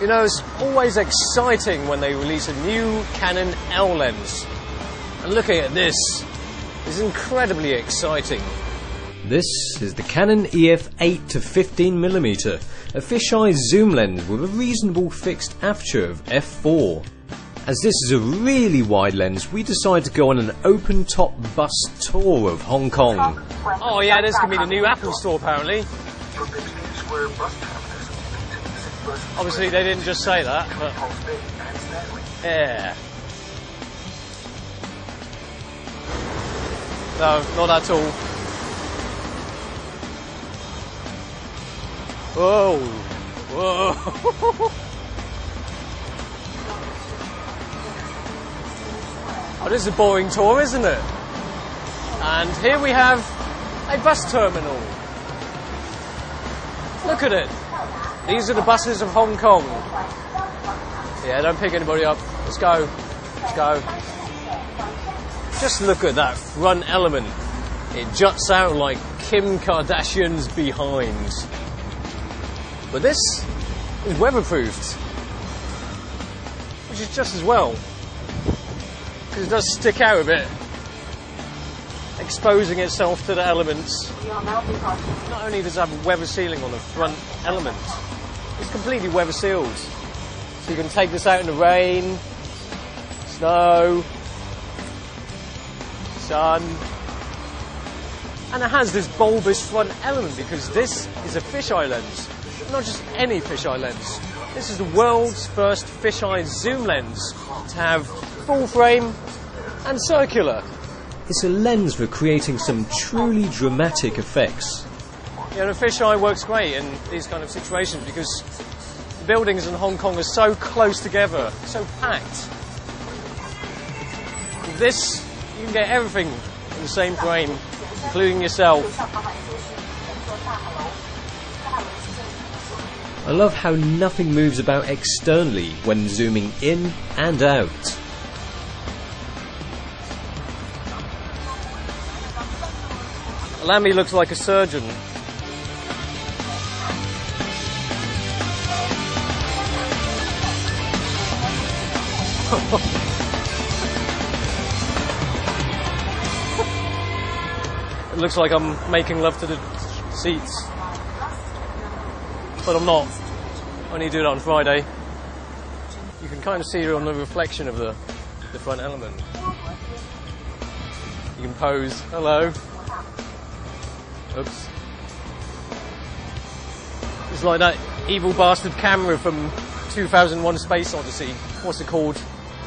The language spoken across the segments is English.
You know, it's always exciting when they release a new Canon L lens. And looking at this is incredibly exciting. This is the Canon EF 8-15mm, a fisheye zoom lens with a reasonable fixed aperture of f4. As this is a really wide lens, we decided to go on an open-top bus tour of Hong Kong. Oh yeah, this could be the new Apple store apparently. Obviously they didn't just say that, but yeah. No, not at all. Whoa, whoa. Oh, this is a boring tour, isn't it? And here we have a bus terminal. Look at it. These are the buses of Hong Kong. Yeah, don't pick anybody up. Let's go. Let's go. Just look at that front element. It juts out like Kim Kardashian's behind. But this is weatherproofed, which is just as well, because it does stick out a bit, exposing itself to the elements. Not only does it have weather sealing on the front element, it's completely weather sealed. So you can take this out in the rain, snow, sun. And it has this bulbous front element because this is a fisheye lens. Not just any fisheye lens. This is the world's first fisheye zoom lens to have full frame and circular. It's a lens for creating some truly dramatic effects. You know, the fisheye works great in these kind of situations because the buildings in Hong Kong are so close together, so packed. With this, you can get everything in the same frame, including yourself. I love how nothing moves about externally when zooming in and out. Lammy looks like a surgeon. It looks like I'm making love to the seats. But I'm not. I only do it on Friday. You can kind of see it on the reflection of the front element. You can pose. Hello. Oops. It's like that evil bastard camera from 2001 Space Odyssey. What's it called?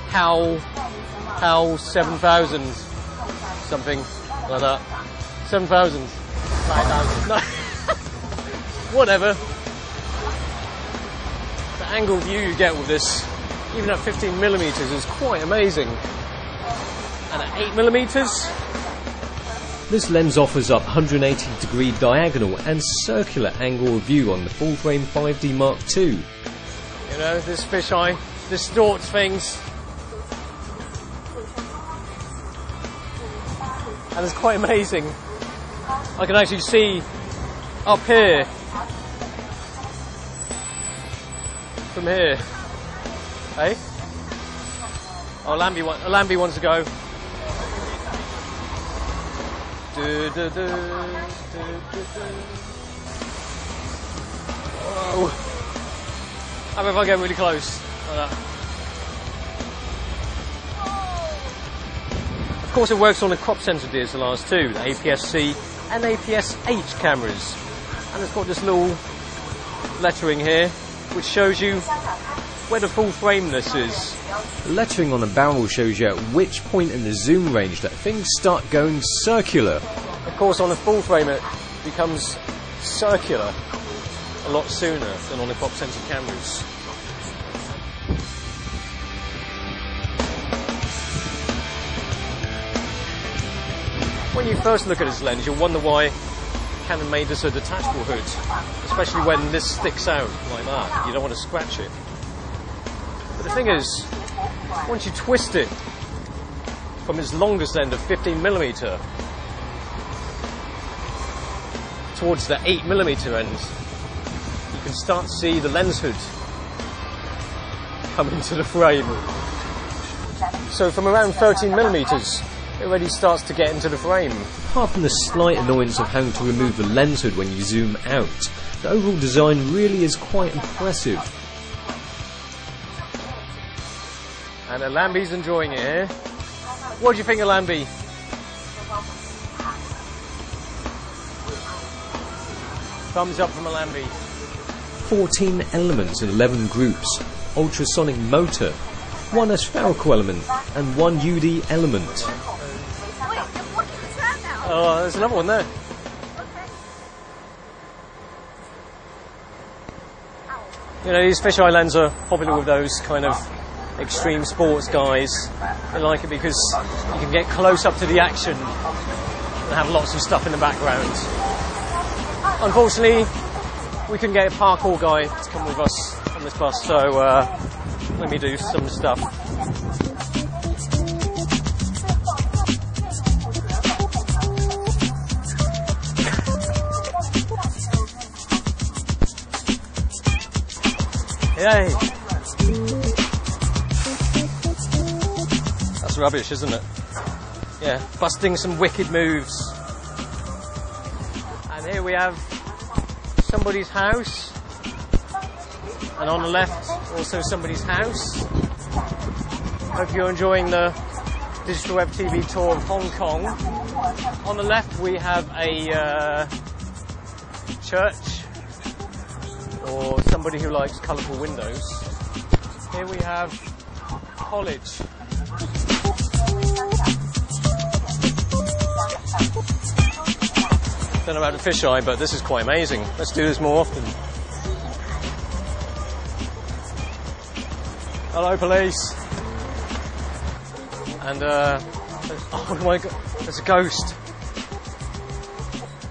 HAL 7000 something like that. 7,000. 5,000. No. Whatever. The angle view you get with this, even at 15mm, is quite amazing. And at 8mm, this lens offers up 180-degree diagonal and circular angle of view on the full-frame 5D Mark II. You know, this fisheye distorts things. And it's quite amazing. I can actually see up here from here. Hey? Oh, Lambie wants to go. Whoa. How about if I get really close like that? Of course, it works on the crop sensor DSLRs too, the APS-C and APS-H cameras. And it's got this little lettering here, which shows you where the full frameness is. The lettering on the barrel shows you at which point in the zoom range that things start going circular. Of course, on a full frame it becomes circular a lot sooner than on the crop sensor cameras. When you first look at this lens, you'll wonder why Canon made this a detachable hood, especially when this sticks out like that. You don't want to scratch it. But the thing is, once you twist it from its longest end of 15mm towards the 8mm end, you can start to see the lens hood come into the frame. So from around 13mm, it already starts to get into the frame. Apart from the slight annoyance of having to remove the lens hood when you zoom out, the overall design really is quite impressive. And Alambi's enjoying it here. What do you think, Alambi? Thumbs up from Alambi. 14 elements in 11 groups, ultrasonic motor, 1 aspherical element and 1 UD element. Oh, there's another one there. You know, these fisheye lenses are popular with those kind of extreme sports guys. They like it because you can get close up to the action and have lots of stuff in the background. Unfortunately, we couldn't get a parkour guy to come with us on this bus, so let me do some stuff. Yay! That's rubbish, isn't it? Yeah, busting some wicked moves. And here we have somebody's house, and on the left also somebody's house. Hope you're enjoying the Digital Web TV tour of Hong Kong. On the left we have a church, or somebody who likes colourful windows. Here we have college. Don't know about the fisheye, but this is quite amazing. Let's do this more often. Hello, police. And oh my god, there's a ghost.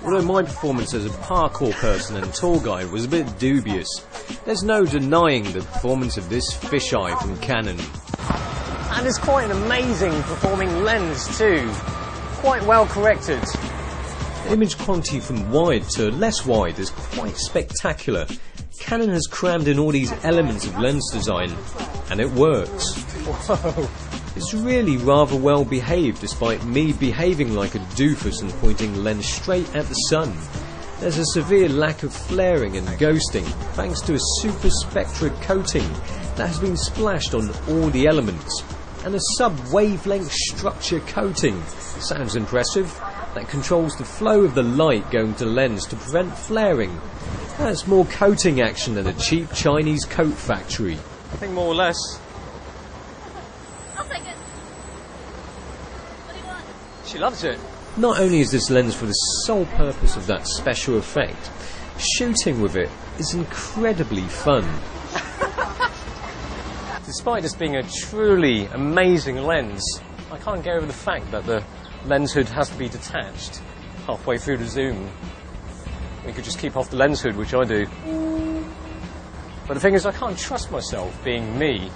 Although my performance as a parkour person and tour guide was a bit dubious, there's no denying the performance of this fisheye from Canon. And it's quite an amazing performing lens too. Quite well corrected. The image quality from wide to less wide is quite spectacular. Canon has crammed in all these elements of lens design, and it works. Whoa. It's really rather well behaved, despite me behaving like a doofus and pointing the lens straight at the sun. There's a severe lack of flaring and ghosting, thanks to a super spectra coating that has been splashed on all the elements, and a sub-wavelength structure coating, sounds impressive, that controls the flow of the light going to the lens to prevent flaring. That's more coating action than a cheap Chinese coat factory. I think more or less. I'll take it. What do you want? She loves it. Not only is this lens for the sole purpose of that special effect, shooting with it is incredibly fun. Despite this being a truly amazing lens, I can't get over the fact that the lens hood has to be detached halfway through the zoom. We could just keep off the lens hood, which I do. But the thing is, I can't trust myself being me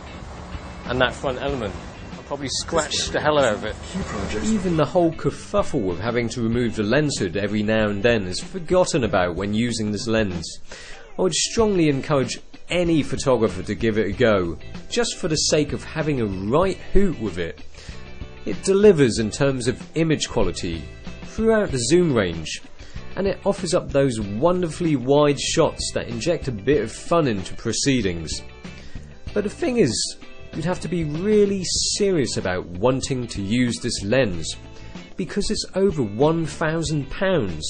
and that front element. I'll probably scratch the hell out of it. Even the whole kerfuffle of having to remove the lens hood every now and then is forgotten about when using this lens. I would strongly encourage any photographer to give it a go, just for the sake of having a right hoot with it. It delivers in terms of image quality throughout the zoom range, and it offers up those wonderfully wide shots that inject a bit of fun into proceedings. But the thing is, you'd have to be really serious about wanting to use this lens, because it's over £1,000.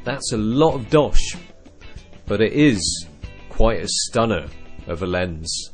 That's a lot of dosh, but it is quite a stunner of a lens.